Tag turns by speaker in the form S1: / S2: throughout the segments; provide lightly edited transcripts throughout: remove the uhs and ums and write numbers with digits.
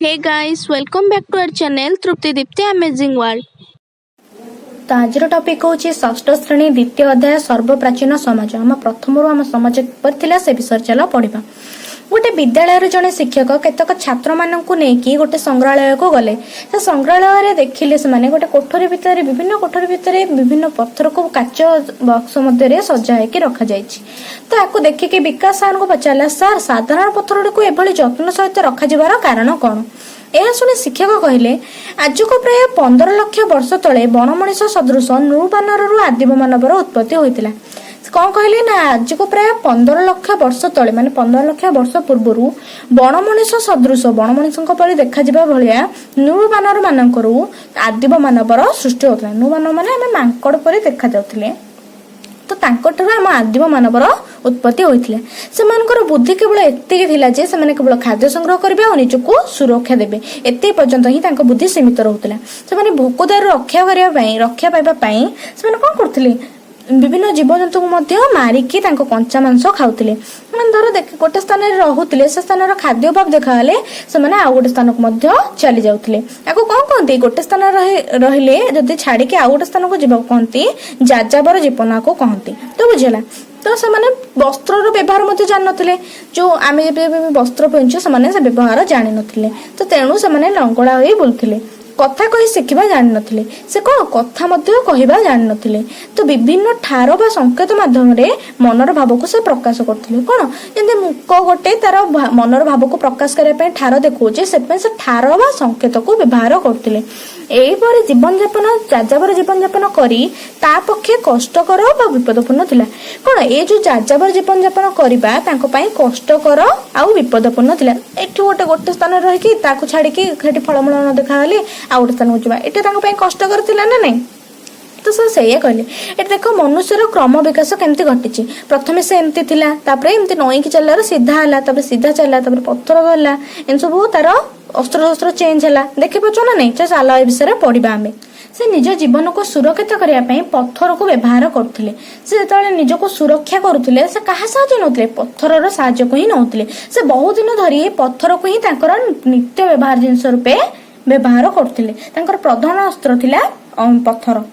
S1: Hey guys, welcome back to our channel Trupti Dipti Amazing World.
S2: तो आज topic हूँ षष्ठ श्रेणी द्वितीय अध्याय सर्ब प्राचीन समाज। आम प्रथम आम समाज पर से विषय चल पढ़ा। गोटे विद्यालय जड़े शिक्षक केतक छात्र मानक नहीं गोटे संग्रहालय को गले। संग्रहालय देखिले से गोटे कोठरी भितर विभिन्न पत्थर को काच बक्स मध्य सजा रखा जाइछि। तो आपको देखिए विकास सार को पचारा सार साधारण पत्थर गुड़िक एभली जत्न सहित रखार कारण कौन। यह शुणी शिक्षक कहले आज को प्राय 15 लाख वर्ष तले बण मनीष सदृश नृबानर आदिम मानवर उत्पत्ति होता। कौन कहले ना आज को प्राय 15 लाख वर्ष तले माने 15 लाख वर्ष पूर्व बण मनीष सदृश बण मनीष पर देखा भाया नृबानर मानकर आदिम मानवर सृष्टि होता। नृबानर माने आम मांकड़ पर देखा जाउथिले। तो आम आदिम मानवर उत्पत्ति होइथिले। सेमानकर बुद्धि केवल एतिक थिला जे सेमाने केवल खाद्य संग्रह करबे और निजको सुरक्षा देबे एते पर्यंत ही तांको बुद्धि सीमित रहउथिला। सेमाने भोकदार रक्षा पाइबा पई सेमाने कोन करथिले विभिन्न जीवजंतु को मध्य मारिकी तांको कंचा मांस खाउथिले। माने धर देख गोटे स्थान रे रहुथिले से स्थान रो खाद्य अभाव देखाले से माने आ गोटे स्थान को मध्य चली जाउथिले। याको कोन कहंती गोटे स्थान रहिले जदी छाडी के आ गोटे स्थान को जीवा कहंती जाजाबर जीवन को कहंती। तो बुझिला। तो से वस्त्र व्यवहार मध्य जान नथिले। जो आमे वस्त्र पिंचु से व्यवहार जानि नथिले। तो तेणु से लंगड़ा होई बोलथिले। कथा कही शिखा जान नथिले। से कौन कथा मध्य कहवा जान नथिले। तो विभिन्न ठार बा संकेत माध्यम रे मनर भाव को से प्रकाश करथिले। कौन जंदे मुक गोटे तार मनर भाव को प्रकाश करने पे ठार देखौजे से ठार बा संकेत को व्यवहार करथिले। एहीपरि जीवन यापन जाजाबर जीवन यापन करी ता पक्षे कष्टकर बा विपदपूर्ण थिला। कौन ए जो जाजाबर जीवन यापन करिबा तांको पई कष्टकर आ विपदपूर्ण थिला। एठी गोटे स्थान रही कि ताकू छाड़ी कि खेटी फलमूल न देखा गले आ गोटे स्थान को जीवा एठी तांको पई कष्टकर थिला ना नहीं। तो से कहले ये देख मनुष्यर क्रम विकास केमती घटी। प्रथम से एमती थिला तापरे एमती नईकी चलला सीधा हला तापरे सीधा चलला तापरे पत्थर गला एन सब तार अस्त्र शस्त्र चेंज हला। देखि पछ ना नहीं चल ए विषय पढ़ा। आमे से निज जीवन को सुरक्षित करने पत्थर को व्यवहार करथिले। से जेतले निज को सुरक्षा करुथिले से कहा साहाय्य नउथिले पत्थर साहाय्य को ही नउथिले। से बहुत दिन धरी पत्थर को ही तांकर नित्य व्यवहार जिनस रूपे व्यवहार करथिले। तांकर प्रधान अस्त्र थिला पत्थर।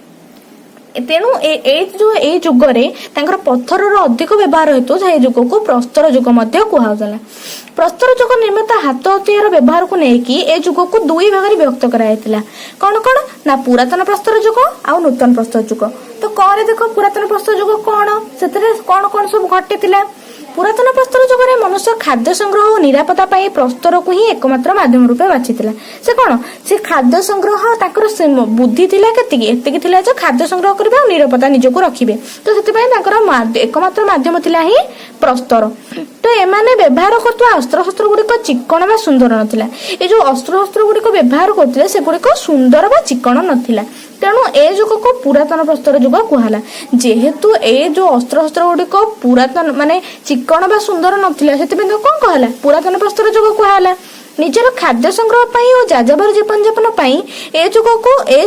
S2: तेणु ए जुगरे तांकर पत्थर अधिक व्यवहार हेतु से जुग को प्रस्तर जुग मध्य कहला। प्रस्तर जुग निर्मित हाथ हथियार व्यवहार को लेकिन ए जुग को दुई भाग में विभक्त कराइला। कौन कौन ना पुरातन प्रस्तर जुग आ नूतन प्रस्तर जुग। तो कौन देख पुरातन प्रस्तर जुग कौन से कौन कौन सब घटी। पुरातन प्रस्तर जुगरे मनुष्य खाद्य संग्रह और निरापत्ता पाई प्रस्तर को ही एकमात्र माध्यम रूपे बाछिथिला। से कौन से खाद्य संग्रह ताकर बुद्धि थिला केतिकी एतिकी थिला जे खाद्य संग्रह करबे और निरापत्ता निजको रखिबे। तो सेति पई ताकर एकमात्र माध्यम थिला ही प्रस्तर। तो एमाने व्यवहार करथुवा अस्त्र शस्त्र गुड़िक चिकण बा सुंदर नथिला। ए जो अस्त्र शस्त्र गुड़िक व्यवहार करथिले से गुड़िक सुंदर बा चिकण नथिला। तेणु ए जुग को पुरातन प्रस्तर जुग कहला। जेहेतु ए जो अस्त्र शस्त्र गुड़िक पुरातन माने चिकण बा सुंदर नथिला सेति कौन कहला पुरातन प्रस्तर जुग कहला। निजर खाद्य संग्रह पाई और जाजाबर जीवन यापन पाई ए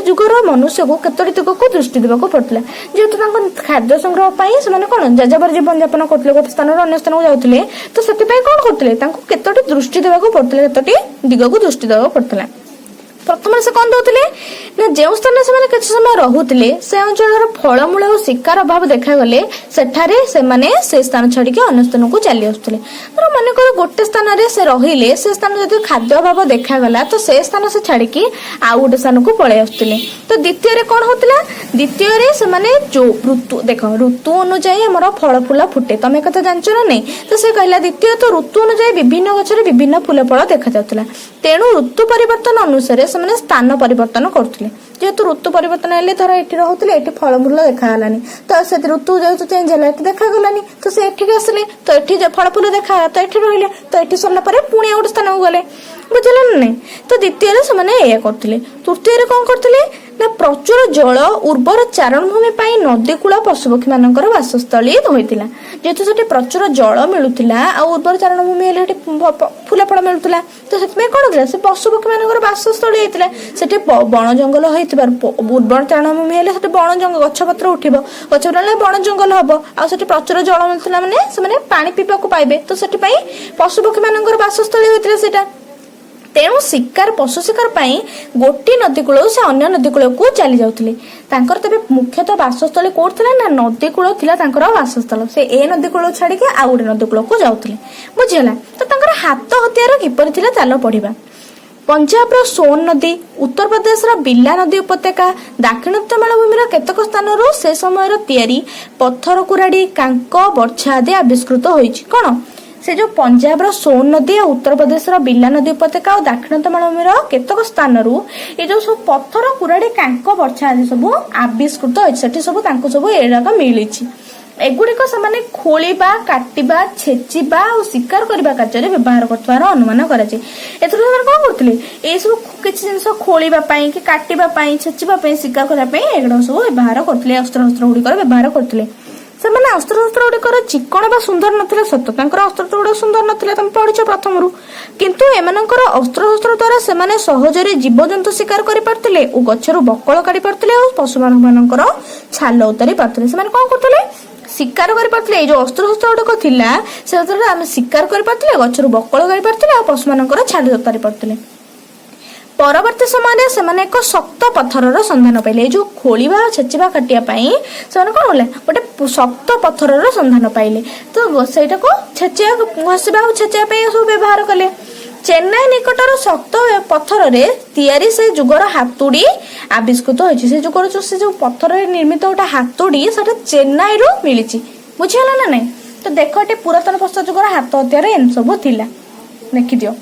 S2: जुगर मनुष्य को केतोटी दिग को दृष्टि देवा को पड़ता। जेहेतु खाद्य संग्रह पाई से कौन जाजाबर जीवन यापन करते गोटे स्थान अन्य स्थान को जाते। तो से कौन करते केतोटी दृष्टि देवा को पड़ता केतोटी दिग को दृष्टि देवा पड़ता। प्रथम से कौन दौले ना जो स्थान से किसी समय रहुले से अंचल फलमूल और शिकार अभाव देखागले से स्थान छाड़ी अन्य स्थान को चली आसुले। मनकर गोटे स्थान से रहिले से स्थान जब खाद्य अभाव देखागला तो से स्थान से छाड़ी आउ गोटे स्थान को पलि आसुले। तो द्वितीय कौन होता द्वितीय से जो ऋतु देख ऋतु अनुजाई आम फल फूल फुटे तुम एक जानच ना नहीं। तो से कहला द्वितीय तो ऋतु अनुजाई विभिन्न गचर विभिन्न फूल फल देखा जाता। तेणु ऋतु परिवर्तन अनुसार से स्थान परिवर्तन करथिले। जेहेतु ऋतु परिवर्तन हेले धर एठी रहुथिले एठी फलमूल देखागलानी तो से ऋतु जेहेतु चेंज होला एठी देखागलानी तो से एठी आसले तो एठी फल फूल देखा तो एठी रहिले तो एठी सरला परे पुणी गोटे स्थान को गले। बुझिले ना नहीं। तो द्वितीय से एया करथिले। तृतीय कौन करथिले ना प्रचुर जल उर्वर चारण भूमि पाई नदी कूल पशुपक्षी मानकर वासस्थली होइतिला। जेहेतु सेठी प्रचुर जल मिलुथिला आ उर्वर चारण भूमि हेले फूल फल मिलुथिला। तो सेति कौन होतिला से पशुपक्षी मानकर वासस्थली होइतिला। सेठी बण जंगल होइतिबार उर्वर चारण भूमि हेले सेठी बण जंगल गछपत्र उठिबो गछपत्र बण जंगल हबो आ सेठी प्रचुर जल मिलुथिला माने से पानी पीबा को पाइबे। तो सेठी पई पशुपक्षी मानकर वासस्थली होइतिला सेटा। तेणु शिकार पशु शिकार गोटे नदी कूल से अन्य नदी कूल को चली जाउथिले। तांकर तबे मुख्यतः वासस्थल कोठ थिला ना नदी कूल थिला तांकर वासस्थल। से ए नदी कूल छाड़ी के आ गोटे नदी कूल को जाउथिले। बुझिला तो तांकर हाथ हथियार किपर थिला चालो पढ़िबा। पंजाब सोन नदी, उत्तर प्रदेश बिल्ला नदी उपत्यका, दाक्षिणात्य मालभूमि केतक स्थान से समय तैयारी पत्थर कुराड़ी कांक बर्छा आदि आविष्कृत होइछि। कौन से जो पंजाब सोन नदी और उत्तर प्रदेश बिल्ला नदी उपत्यका और दाक्षिणात्य मालभूमि केतक स्थान ये जो सब पत्थर कुराड़ी कांक बर्छा आदि सब आविष्कृत होइछि। सब तांको सब एराक मिलिछि। एगुड़िक से खोलिबा काटिबा छेचिबा और शिकार करने कार्य व्यवहार कर अनुमान कराए। कौन करते ये सब किसी जिन खोलिबा कि काटिबा छेचिबा शिकार करने एगुड़ा सब व्यवहार करते। अस्त्र शस्त्र गुड़िक व्यवहार करते। से अस्त्र शस्त्र गुड़िकर चिकण बा सुंदर नथिले सत अस्त्र गुड़ा सुंदर नथिले तुम पढ़िଛ प्रथम किंतु एमानकर अस्त्र शस्त्र द्वारा से सहजरे जीवजंतु शिकार कर पारथिले और गछरु बकल काटी पारथिले और पशु मानकर छाल उतारी पारथिले। से कौन करथिले शिकार कर पारथिले। जो अस्त्र शस्त्र गुड़िक थिला से आम शिकार कर पारथिले गछरु बकल काटी पारथिले और पशु मानकर छाल उतारी पारथिले। परवर्ती समय से एक शक्त पत्थर संधान पाइले। जो खोलिबा छेचिबा काटिया से कौन होले गोटे शक्त पत्थर संधान पाइले। तो सेटा को छेचिया घसीबा और छेचिया सब व्यवहार कले। चेन्नई निकटर शक्त पत्थर रे तैयारी से जुगर हातुड़ी आविष्कृत होइछि। से जुगर जो पत्थर निर्मित गोटे हातुड़ी सेटा चेन्नई रु मिलिछि। बुझिला ना नहीं। तो देख ये पुरातन पश्चिम जुगर हाथ हथियार एम सब थिला देखि दियो।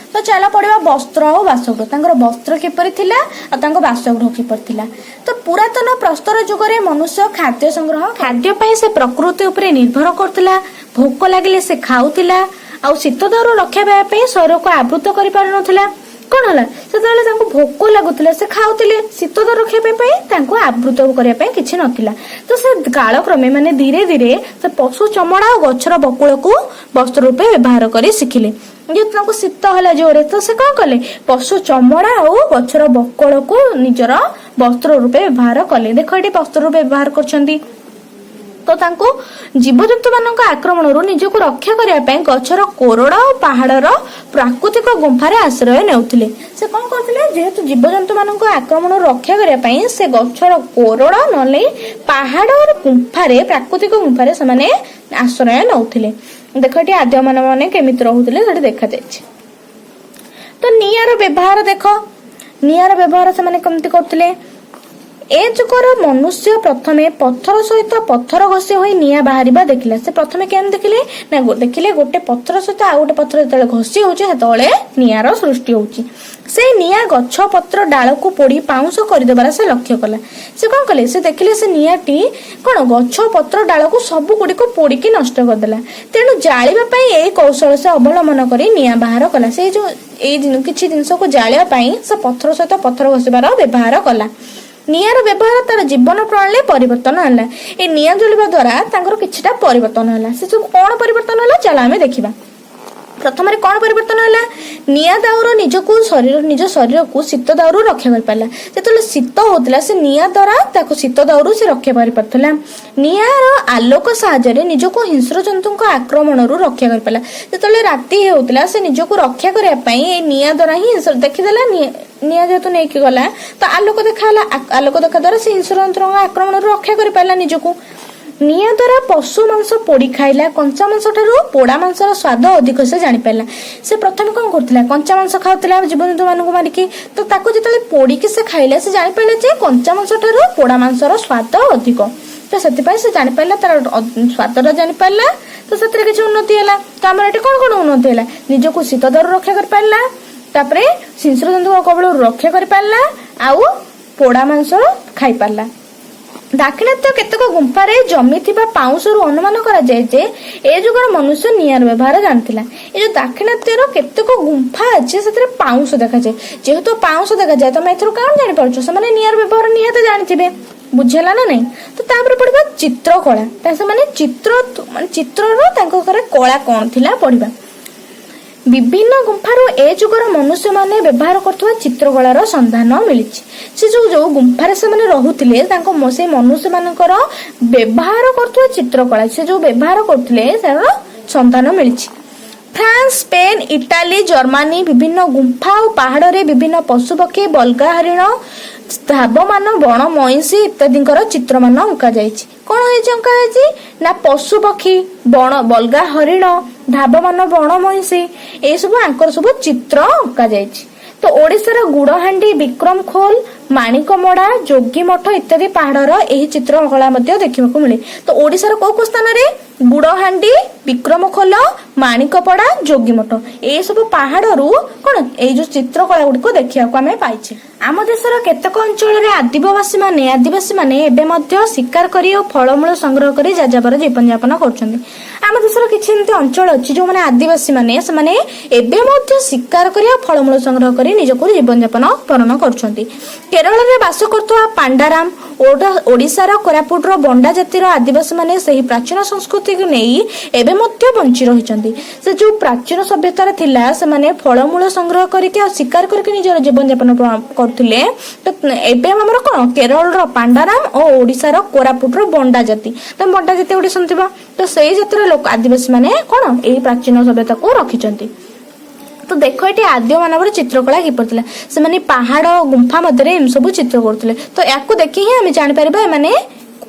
S2: तो चलो पढ़ा वस्त्र और बासगृह। वस्त्र किपर थिला और बासगृह किपर थिला। तो पुरातन प्रस्तर जुगरे मनुष्य खाद्य संग्रह खाद्य पाई से प्रकृति उपरे निर्भर करथिला। भोक लागिले से खाउथिला और शीत दाउर रक्षा पाई शरीर को आवृत करि पार नथिला। कौन होला से भोक लगुला से खाउथिले शीत दाउर रक्षा पाई आवृत करने किछि नथिला। तो से कालक्रमे माने धीरे धीरे से पशु चमड़ा और गछर बकुल को वस्त्र रूपे व्यवहार करी शिखिले। जेहेतु शीत है जोरे तो से कौन कले पशु चमड़ा और गछर बकल को निजर वस्त्र रूपे व्यवहार कले। देख ये वस्त्र रूपे व्यवहार करछंती। तो तांको जीवजंतु मानक आक्रमण निजक रक्षा करने गछर कोरड़ और पहाड़र प्राकृतिक गुंफार आश्रय नेउथिले। से कौन करथिले जेहेतु जीवजंतु मानक आक्रमण रक्षा करने से गछर कोरड़ नले पहाड़ और गुंफारे प्राकृतिक गुंफारे से आश्रय नउथिले। देख ये आद्य मानव मैंने केमिति रहुथिले देखा जायछि। तो निआर व्यवहार देख निआर व्यवहार से केमिति करथिले। ए जुगर मनुष्य प्रथमे पत्थर सहित पत्थर घसी होई निया बाहरिबा देखिला। से प्रथमे केन देखिले ना देखिले गोटे पत्थर सहित आ गोटे पत्थर जतले घसी होउचे सेतले नियार सृष्टि होउची। से निया गछ पत्र डाल को पोड़ी पाउंस कर देबार से लक्ष्य कला। से कौन कले से देखिले से नियाटी कौन गछ पत्र डाल को सब गुडी को पोड़ी की नष्ट कर देला। तेणु जाळिबा पई ए कौशल से अवलंबन करी निया बाहर कला। से जो ए किछि जिंस को जाळिबा पई से पत्थर सहित पत्थर घसीबार व्यवहार कला। निआर व्यवहार तार जीवन प्रणाली परिवर्तन है। ये निआ जलिबा द्वारा तांकर किछटा परिवर्तन है। से जो कौन परिवर्तन है चलो आमे देखिबा। प्रथम कौन परिवर्तन है निआ दाउर निज शरीर को शीत दाउर रक्षा कर पाला। जो शीत होता से निआ द्वारा शीत दाउर से रक्षा कर पारथिला। निआर आलोक साहाय्य निजको हिंस्र जंतु आक्रमण रक्षा कर पाला। जो राति होता से निजको रक्षा करने निआ द्वारा ही देखीदेला निआ जेतु नहीं गला तो आलोक देखा आलोक देखा द्वारा से हिंस्र जंतु आक्रमण रक्षा कर पाला निजको। निआ द्वारा पशु मांस पोड़ी खाइला कंचा मांस ठारू पोड़ा मांसर स्वाद अधिक से जानी पाला। से प्रथम कौन करथिला कंचा मांस खाउथिला जीवजंतु मानकु मारिकी। तो ताको जेतले पोड़ी के से खाइला से जानी पाले जे कंचा मांस ठारू पोड़ा मांसर स्वाद अधिक। तो सेति पय से जानी पाला तार स्वादटा जानी पाला। तो सेतरे किछ उन्नति हला। तो हमर एटे कोन कोन उन्नति हला निजको शीत दाउर रक्षा कर पाला तापरे हिंस्र जंतु कबळ रक्षा कर पाला आउ पोड़ा मांस खाई पाला। दाक्षिणात्य केतक गुंफारे जमी थिबा पाउंसरु अनुमान करा जाय जे ए जुगर मनुष्य निआर व्यवहार जानथिला। ए जो दाक्षिणात्यर केतक गुंफा अछि सेतरे पाउंस देखा जाय। जेहेतु पाउंस देखा जाय तमे एथरो कान जानि परछो से माने निआर व्यवहार निहाते जानिथिबे। बुझला ना नहीं। तो तापर पढिबा चित्रकला। तासे माने चित्ररो तांको करे कला कोन थिला पढिबा। विभिन्न गुंफारू ए जुगर मनुष्य माने व्यवहार करथुवा चित्रकलार संधान मिलिछि। से जो गुंफारे से माने रहुथिले तांको से मनुष्य मानकर व्यवहार करथुवा चित्रकला से जो व्यवहार करथिले तार संधान मिलिछि। फ्रांस, स्पेन, इटाली, जर्मनी विभिन्न गुंफा और पहाड़ रे विभिन्न पशुपक्षी, बलगा हरिण, धावमान बण मईसी इत्यादि चित्र मान अंका जाइछि। कौन अंका ना पशुपक्षी, बण बलगा हरिण, धावमान बण मईसी ए सब आंकर सब चित्र अंका जाइछि। तो ओडिशार गुड़हांडी, विक्रम खोल, माणिकमड़ा, जोगीमठ इत्यादि पहाड़र यही चित्रकला देखा मिले। तो ओडिशार को स्थान में गुड़हांडी, विक्रमखोल, माणिकपड़ा, जोगीमठ ए सब पहाड़रू कौन ये जो चित्रकला गुड़िक देखा आम पाइछे। आम देशर केतक अंचल आदिवासी माने एबे मध्य शिकार करी और फलमूल संग्रह करी जाजाबर जीवन यापन करछन्ती। आम देशर किछि एमती अंचल अछि जो माने आदिवासी माने समाने एबे मध्य शिकार करी और फलमूल संग्रह करी निजको जीवन यापन पालन करछन्ती। केरल रे बास करथुवा पांडाराम, ओडिशार कोरापुटर बंडा जातिर आदिवासी माने सही प्राचीन संस्कृति को नहीं एबे मध्य बंची रहिछन्ती। से जो प्राचीन सभ्यतार थिला से माने फलमूल संग्रह करके और शिकार करके निजर जीवन यापन करथिले। तो एबे हमर कोन केरल रो पांडाराम और ओडिशार कोरापुटर बंडा जाति, तो बंडा जाति ओडी सुनथिबा। तो सेही जातिर लोक आदिवासी माने कोन एही प्राचीन सभ्यता को रखिछन्ती। तो देख ये आद्य मानव चित्रकला कि पड़ता से माने पहाड़ गुंफा मध्य एम सब चित्र करते। तो या देखिए ही आम जापर एने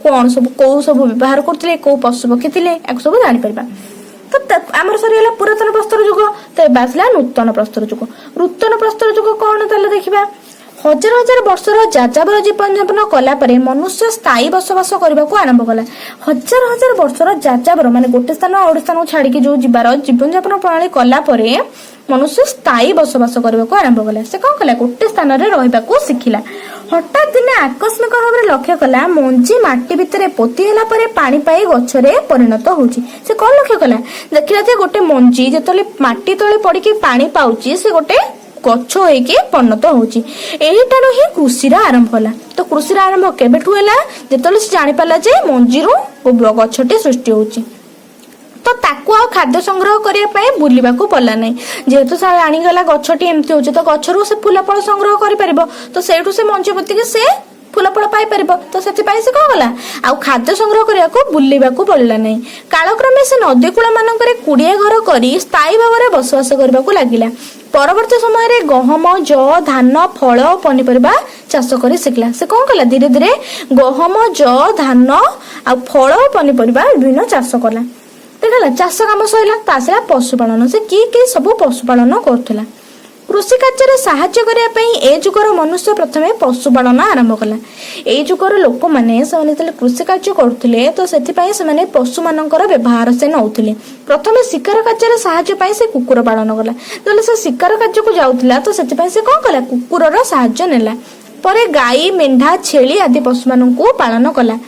S2: कौन सब कौ सब व्यवहार करते, कौ पशुपक्षी थे सब जापर। तो आमर सरीगला पुरातन प्रस्तर युग, तो आसला नूतन प्रस्तर युग। नूतन प्रस्तर युग कौन ताले देखा हजार हजार वर्षर जाजाबर जीवन यापन कला मनुष्य स्थायी बसवास करने को आरंभ कला। हजार हजार वर्षर जाजाबर माने गोटे स्थान और स्थान छाड़ी जो जीवार जीवन यापन प्रणाली कला मनुष्य स्थायी बसवास करने को आरंभ कला। से कौन कला गोटे स्थान में रहा शिखिला। हठात दिने आकस्मिक भाव में लक्ष्य कला मंजी माटी भितर पोती होला परे पानी पाई गछरे परिणत होउची। से कौन लक्ष्य कला देखिला जे गोटे मंजी जेतले माटी तळे पड़ी पानी पाउची से गोटे गछ होइके परिणत होउची। एहिटारो ही कृषि आरंभ होला। तो कृषि आरंभ केबेठु होला जेतले से जानि पाला जे मंजीरो गछटे सृष्टि होउची। तो ताकू आ खाद्य संग्रह करने पाए बुलवा को पड़ा नहीं। जेहेतु आनीगला गछटी एमती हो तो गछरू से फूल फल संग्रह कर तो सेठू से मंच पोतिक से फूल फल पाई तो से कौन गला आ खाद्य संग्रह करने को बुलवा को पड़ा नहीं। कालक्रमे से नदी कूल मानक कुड़िए घर कर स्थायी भाव में बसवास करने को लगिला। परवर्ती समय गहम, ज, धान, फल पनीपरिया चाष कर शिखला। से कौन कला धीरे धीरे गहम, ज, धान आ फल पनीपरिया विभिन्न चाष कला। देखला चाष काम सैला तो आसला पशुपालन। से किए सब पशुपालन करुला। कृषि कार्य साहाय्य करने ए जुगर मनुष्य प्रथमे पशुपालन आरंभ कला। ए जुगर लोक मैंने कृषि कार्य करुले तो से पशु मान व्यवहार से नौले। प्रथमे शिकार कार्य साहाय्य से कुकुर पालन कला। जो से शिकार कार्य को जाऊला तो से कौन कला कुकुर साहाय्य नेला। परे गाई, मेंढा, छेली आदि पशु मान पालन कला।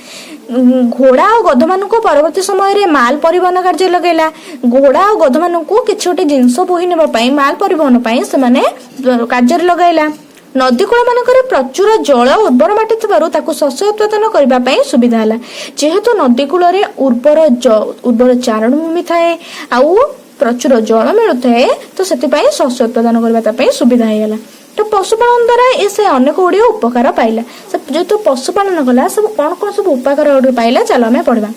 S2: घोड़ा और गध मान परवर्ती समय माल परिवहन कार्य लगेला। घोड़ा और गध मान किसी गोटे जिनस बोही नापी माल परिवहन कार्य लगेला। नदी कूल मानक प्रचुर जल उर्वर माटी थी शस्य उत्पादन करने सुविधा है। जेहेतु नदी कूल उर्वर चारण भूमि थाए आउ प्रचुर जल मिलू थाए तो से शस्य उत्पादन करने सुविधा है। तो पशुपालन द्वारा इसे अनेक गुड़िया उपकार पाइला। जेहेतु पशुपालन कला सब कौन कौन सब उपकार पाइला चलो आम पढ़ा।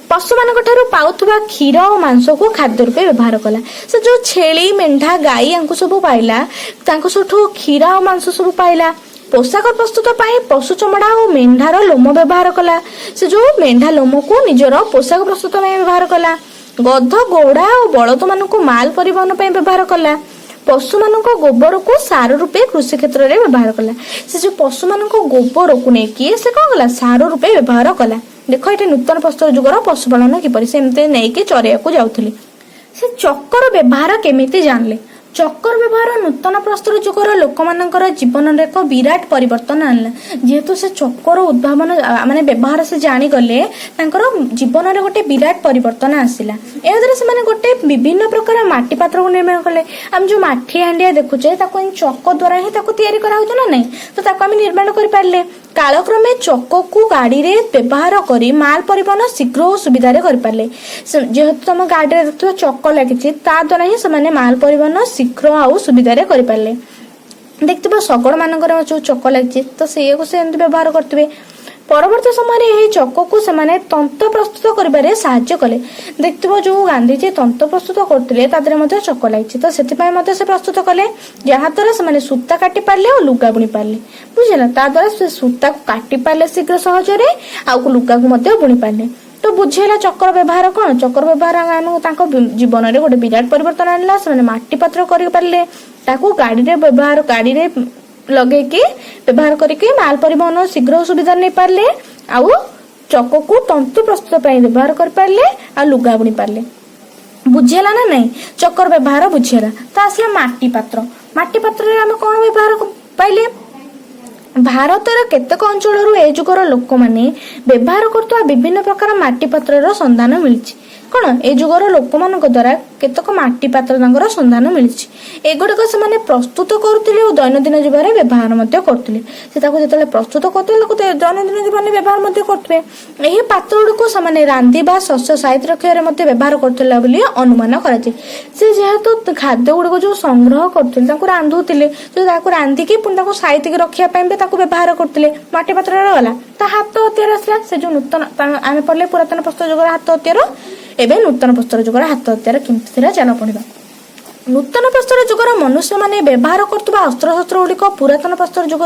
S2: पशु मान पाउथुवा क्षीर और मांस को खाद्य रूपे व्यवहार कला। से जो छेली, मेंढा, गाई यांकु सब पाइला सबठू क्षीर और मांस सब पाइला। पोशाक प्रस्तुत पाई पशु चमड़ा और मेंढार लोम व्यवहार कला। से जो मेंढा लोम को निजर पोशाक प्रस्तुत व्यवहार कला। गध, घोड़ा और बलद मान माल परिवहन व्यवहार कला। पशु मान गोबर को सार रूपे कृषि क्षेत्र में व्यवहार कला। से जो पशु मान गोबर को लेकिन से कौन कला सार रूपे व्यवहार कला। देख ये नूतन प्रस्तर जुगर पशुपालन किपरि से एमती नहीं चरिया को जाउथले। से चक्कर व्यवहार केमिति जानले। चक्कर व्यवहार नूतन प्रस्तर जुगर लोक मानकर जीवन में एक विराट परिवर्तन आनला। जेहेतु से चक्कर उद्भावन माने व्यवहार से जानी गले जीवन में गोटे विराट परिवर्तन आसला। ए से गोटे विभिन्न प्रकार माटी पात्र को निर्माण कले। आम जो माठी हांडिया देखुचे चक द्वारा ही तैयारी करा ना नहीं तो आम निर्माण कर पारे। कालक्रमे चक को गाड़ी रे व्यवहार करी माल परिवहन शीघ्र और सुविधा कर पारे। जेहेतु तुम गाड़ी में देखो चक लगी द्वारा ही से माल परिवहन शीघ्र आउ सुविधा कर पारे। देखते शगड़ मानक जो चक लगी तो सी व्यवहार करते। ପରବର୍ତ୍ତୀ ସମୟରେ ଏହି ଚକକୁ ସେମାନେ ତନ୍ତ ପ୍ରସ୍ତୁତ କରିବାରେ ସାହାଯ୍ୟ କଲେ। ଦେଖିଥିବ ଯୋଉ ଗାନ୍ଧୀଜୀ ତନ୍ତ ପ୍ରସ୍ତୁତ କରୁଥିଲେ ତା ଦେହରେ ମଧ୍ୟ ଚକ ଲାଗିଛି, ତ ସେଥିପାଇଁ ମଧ୍ୟ ସେ ପ୍ରସ୍ତୁତ କଲେ, ଯାହାଦ୍ୱାରା ସେମାନେ ସୂତା କାଟି ପାରିଲେ ଆଉ ଲୁଗା ବୁଣି ପାରିଲେ। ବୁଝିଲା, ତା ଦ୍ୱାରା ସେ ସୂତାକୁ କାଟି ପାରିଲେ ଶୀଘ୍ର ସହଜରେ, ଆଉ ଲୁଗାକୁ ମଧ୍ୟ ବୁଣି ପାରିଲେ। ତ ବୁଝିହେଲା ଚକର ବ୍ୟବହାର କଣ। ଚକର ବ୍ୟବହାର ତାଙ୍କ ଜୀବନରେ ଗୋଟେ ବିରାଟ ପରିବର୍ତ୍ତନ ଆଣିଲା। ସେମାନେ ମାଟି ପାତ୍ର କରିପାରିଲେ, ତାକୁ ଗାଡିରେ ଲଗେଇକି ବ୍ୟବହାର କରିକି ମାଲ ପରିବହନ ଶୀଘ୍ର ସୁବିଧା ନେଇ ପାରିଲେ, ଆଉ ଚକକୁ ତନ୍ତୁ ପ୍ରସ୍ତୁତ ପାଇଁ ବ୍ୟବହାର କରିପାରିଲେ, ଆଉ ଲୁଗା ବୁଣି ପାରିଲେ। ବୁଝିହେଲା ନା ନାଇଁ ଚକର ବ୍ୟବହାର ବୁଝିହେଲା। ତ ଆସିଲା ମାଟି ପାତ୍ର। ମାଟି ପାତ୍ରରେ ଆମେ କଣ ବ୍ୟବହାର ପାଇଲେ? ଭାରତର କେତେକ ଅଞ୍ଚଳରୁ ଏ ଯୁଗର ଲୋକମାନେ ବ୍ୟବହାର କରୁଥିବା ବିଭିନ୍ନ ପ୍ରକାର ମାଟି ପାତ୍ରର ସନ୍ଧାନ ମିଳିଛି। କଣ ଏ ଯୁଗର ଲୋକମାନଙ୍କ ଦ୍ୱାରା କେତେକ ମାଟି ପାତ୍ର ତାଙ୍କର ସନ୍ଧାନ ମିଳିଛି। ଏଗୁଡିକ ସେମାନେ ପ୍ରସ୍ତୁତ କରୁଥିଲେ ଓ ଦୈନନ୍ଦିନ ଜୀବନରେ ବ୍ୟବହାର ମଧ୍ୟ କରୁଥିଲେ। ସେ ତାକୁ ଯେତେବେଳେ ପ୍ରସ୍ତୁତ କରୁଥିଲେ ଦୈନନ୍ଦିନ ଜୀବନରେ ବ୍ୟବହାର ମଧ୍ୟ କରୁଥିଲେ। ଏହି ପାତ୍ର ଗୁଡ଼ିକୁ ସେମାନେ ରାନ୍ଧିବା, ଶସ୍ୟ ସାଇତି ରଖିବାରେ ମଧ୍ୟ ବ୍ୟବହାର କରୁଥିଲେ ବୋଲି ଅନୁମାନ କରାଯାଏ। ସେ ଯେହେତୁ ଖାଦ୍ୟ ଗୁଡିକ ଯୋଉ ସଂଗ୍ରହ କରୁଥିଲେ ତାକୁ ରାନ୍ଧୁଥିଲେ, ତାକୁ ରାନ୍ଧିକି ପୁଣି ତାକୁ ସାଇତିକି ରଖିବା ପାଇଁ ବି ତାକୁ ବ୍ୟବହାର କରୁଥିଲେ। ମାଟି ପାତ୍ରରେ ଗଲା। ତା ହାତ ହତିଆର ଆସିଲା। ସେ ଯୋଉ ନୂତନ ଆମେ ପଢିଲେ ପୁରାତନ ପ୍ରସ୍ତର ଯୁଗର ହାତ ହତିଆର, ଏବେ ନୂତନ ପ୍ରସ୍ତର ଯୁଗର ହାତ ହତିଆର କେମିତି ଥିଲା ଚାଲ ପଢିବା। ନୂତନ ପ୍ରସ୍ତର ଯୁଗର ମନୁଷ୍ୟମାନେ ବ୍ୟବହାର କରୁଥିବା ଅସ୍ତ୍ରଶସ୍ତ୍ର ଗୁଡିକ ପୁରାତନ ପ୍ରସ୍ତର ଯୁଗ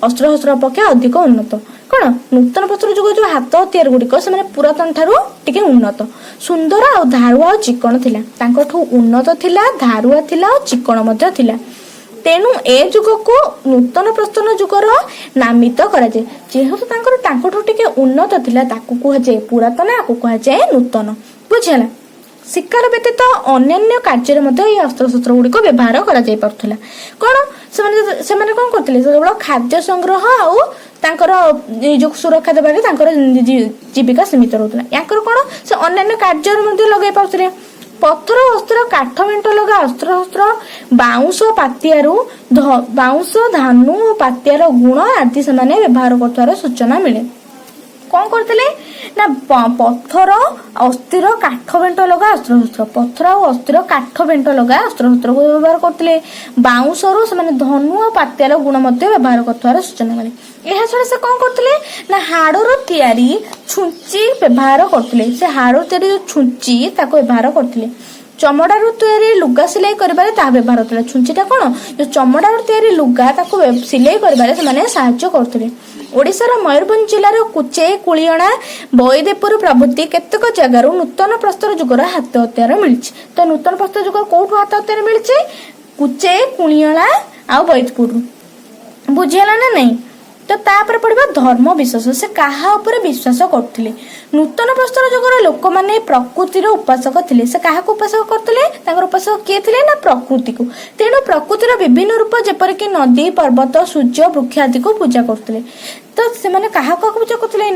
S2: ଅସ୍ତ୍ରଶସ୍ତ୍ର ଅପେକ୍ଷା ଅଧିକ ଉନ୍ନତ। କଣ ନୂତନ ପ୍ରସ୍ତର ଯୁଗ ଯୋଉ ହାତ ହତିଆର ଗୁଡିକ ସେମାନେ ପୁରାତନ ଠାରୁ ଟିକେ ଉନ୍ନତ, ସୁନ୍ଦର ଆଉ ଧାରୁଆ ଆଉ ଚିକଣ ଥିଲା। ତାଙ୍କଠୁ ଉନ୍ନତ ଥିଲା, ଧାରୁଆ ଥିଲା ଆଉ ଚିକଣ ମଧ୍ୟ ଥିଲା। ତେଣୁ ଏ ଯୁଗକୁ ନୂତନ ପ୍ରସ୍ତର ଯୁଗର ନାମିତ କରାଯାଏ। ଯେହେତୁ ତାଙ୍କଠୁ ଟିକେ ଉନ୍ନତ ଥିଲା ତାକୁ କୁହାଯାଏ ପୁରାତନ, ଆକୁ କୁହାଯାଏ ନୂତନ। ବୁଝିହେଲା। ଶିକାର ବ୍ୟତୀତ ଅନ୍ୟାନ୍ୟ କାର୍ଯ୍ୟରେ ମଧ୍ୟ ଏହି ଅସ୍ତ୍ରଶସ୍ତ୍ର ଗୁଡିକ ବ୍ୟବହାର କରାଯାଇ ପାରୁଥିଲା। କଣ ସେମାନେ କଣ କରୁଥିଲେ? କେବଳ ଖାଦ୍ୟ ସଂଗ୍ରହ ଆଉ ତାଙ୍କର ନିଜକୁ ସୁରକ୍ଷା ଦେବାରେ ତାଙ୍କର ଜୀବିକା ସୀମିତ ରହୁଥିଲା। ୟାଙ୍କର କଣ ସେ ଅନ୍ୟାନ୍ୟ କାର୍ଯ୍ୟରେ ମଧ୍ୟ ଲଗାଇ ପାରୁଥିଲେ। ପଥର, ଅସ୍ତ୍ର, କାଠ ବେଣ୍ଟ ଲଗା ଅସ୍ତ୍ରଶସ୍ତ୍ର, ବାଉଁଶ, ଧାନୁ ଓ ପାତିଆର ଗୁଣ ଆଦି ସେମାନେ ବ୍ୟବହାର କରୁଥିବାର ସୂଚନା ମିଳେ। କଣ କରୁଥିଲେ ନା ପଥର, ଅସ୍ଥିର, କାଠ ବେଣ୍ଟ ଲଗା ଅସ୍ତ୍ରଶସ୍ତ୍ର, ପଥର ଆଉ ଅସ୍ଥିର କାଠ ବେଣ୍ଟ ଲଗା ଅସ୍ତ୍ରଶସ୍ତ୍ରକୁ ବ୍ୟବହାର କରୁଥିଲେ। ବାଉଁଶରୁ ସେମାନେ ଧନୁ ଓ ପାତିଆର ଗୁଣ ମଧ୍ୟ ବ୍ୟବହାର କରୁଥିବାର ସୂଚନା ମିଳେ। ଏହା ଛଡା ସେ କଣ କରୁଥିଲେ ନା ହାଡର ତିଆରି ଛୁଞ୍ଚି ବ୍ୟବହାର କରୁଥିଲେ। ସେ ହାଡର ତିଆରି ଯୋଉ ଛୁଞ୍ଚି ତାକୁ ବ୍ୟବହାର କରୁଥିଲେ। ଚମଡାରୁ ତିଆରି ଲୁଗା ସିଲେଇ କରିବାରେ ତାହା ବ୍ୟବହାର ହଉଥିଲା। ଛୁଞ୍ଚିଟା କଣ ଯୋଉ ଚମଡାରୁ ତିଆରି ଲୁଗା ତାକୁ ସିଲେଇ କରିବାରେ ସେମାନେ ସାହାଯ୍ୟ କରୁଥିଲେ। ଓଡ଼ିଶାର ମୟୂରଭଞ୍ଜ ଜିଲ୍ଲାର କୁଚେଇ, କୁଳିଅଣା, ବୈଦେପୁର ପ୍ରଭୃତି କେତେକ ଜାଗାରୁ ନୂତନ ପ୍ରସ୍ତର ଯୁଗର ହାତ ହତିଆର ମିଳିଛି। ତ ନୂତନ ପ୍ରସ୍ତର ଯୁଗର କୋଉଠୁ ହାତ ହତିଆର ମିଳିଛି? କୁଚେଇ, କୁଳିଅଣା ଆଉ ବୈଦେପୁରରୁ। ବୁଝିହେଲା ନା ନାଇଁ? ତ ତାପରେ ପଡିବା ଧର୍ମ ବିଶ୍ୱାସ। ସେ କାହା ଉପରେ ବିଶ୍ୱାସ କରୁଥିଲେ? ନୂତନ ପ୍ରସ୍ତର ଯୁଗର ଲୋକମାନେ ପ୍ରକୃତିର ଉପାସକ ଥିଲେ। ସେ କାହାକୁ ଉପାସକ କରୁଥିଲେ? ତାଙ୍କର ଉପାସକ କିଏ ଥିଲେ ନା ପ୍ରକୃତିକୁ। ତେଣୁ ପ୍ରକୃତିର ବିଭିନ୍ନ ରୂପ ଯେପରିକି ନଦୀ, ପର୍ବତ, ସୂର୍ଯ୍ୟ, ବୃକ୍ଷ ଆଦିକୁ ପୂଜା କରୁଥିଲେ। ତ ସେମାନେ କାହାକୁ ପୂଜା କରୁଥିଲେ?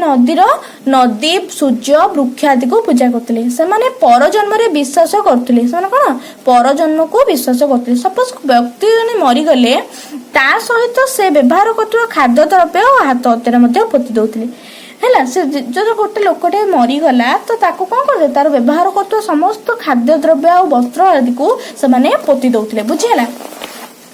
S2: ନଦୀ, ସୂର୍ଯ୍ୟ, ବୃକ୍ଷ ଆଦିକୁ ପୂଜା କରୁଥିଲେ। ସେମାନେ ପରଜନ୍ମରେ ବିଶ୍ୱାସ କରୁଥିଲେ। ସେମାନେ କଣ ପରଜନ୍ମକୁ ବିଶ୍ୱାସ କରୁଥିଲେ। ସପୋଜ ବ୍ୟକ୍ତି ଜଣେ ମରିଗଲେ ତା ସହିତ ସେ ବ୍ୟବହାର କରୁଥିବା ଖାଦ୍ୟ ଦ୍ରବ୍ୟ ଓ ହାତ ହତିଆର ମଧ୍ୟ ପୋତି ଦଉଥିଲେ। ହେଲା, ସେ ଯଦି ଗୋଟେ ଲୋକଟେ ମରିଗଲା ତ ତାକୁ କଣ କରୁଥିଲେ? ତାର ବ୍ୟବହାର କରୁଥିବା ସମସ୍ତ ଖାଦ୍ୟ ଦ୍ରବ୍ୟ ଆଉ ବସ୍ତ୍ର ଆଦିକୁ ସେମାନେ ପୋତି ଦଉଥିଲେ। ବୁଝିହେଲା।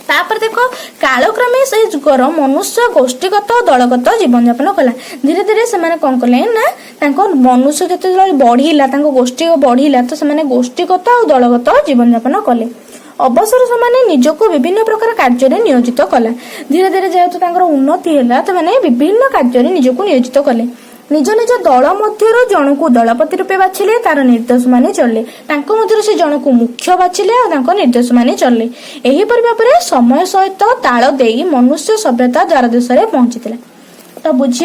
S2: ତାପରେ ଦେଖ କାଳକ୍ରମେ ସେଇ ଯୁଗର ମନୁଷ୍ୟ ଗୋଷ୍ଠୀଗତ ଓ ଦଳଗତ ଜୀବନଯାପନ କଲା। ଧୀରେ ଧୀରେ ସେମାନେ କଣ କଲେ ନା ତାଙ୍କ ମନୁଷ୍ୟ ଯେତେବେଳେ ବଢିଲା, ତାଙ୍କ ଗୋଷ୍ଠୀ ବଢିଲା, ତ ସେମାନେ ଗୋଷ୍ଠୀଗତ ଆଉ ଦଳଗତ ଜୀବନଯାପନ କଲେ। ଅବସର ସେମାନେ ନିଜକୁ ବିଭିନ୍ନ ପ୍ରକାର କାର୍ଯ୍ୟରେ ନିୟୋଜିତ କଲା। ଧୀରେ ଧୀରେ ଯେହେତୁ ତାଙ୍କର ଉନ୍ନତି ହେଲା ସେମାନେ ବିଭିନ୍ନ କାର୍ଯ୍ୟରେ ନିଜକୁ ନିୟୋଜିତ କଲେ। ନିଜ ନିଜ ଦଳ ମଧ୍ୟରୁ ଜଣକୁ ଦଳପତି ରୂପେ ବାଛିଲେ, ତାର ନିର୍ଦ୍ଦେଶ ମାନେ ଚଳିଲେ। ତାଙ୍କ ମଧ୍ୟରୁ ସେ ଜଣକୁ ମୁଖ୍ୟ ବାଛିଲେ ଆଉ ତାଙ୍କ ନିର୍ଦ୍ଦେଶ ମାନେ ଚଳିଲେ। ଏହିପରି ଭାବରେ ସମୟ ସହିତ ତାଳ ଦେଇ ମନୁଷ୍ୟ ସଭ୍ୟତା ଦ୍ୱାରଦେଶରେ ପହଞ୍ଚିଥିଲା। ତ ବୁଝି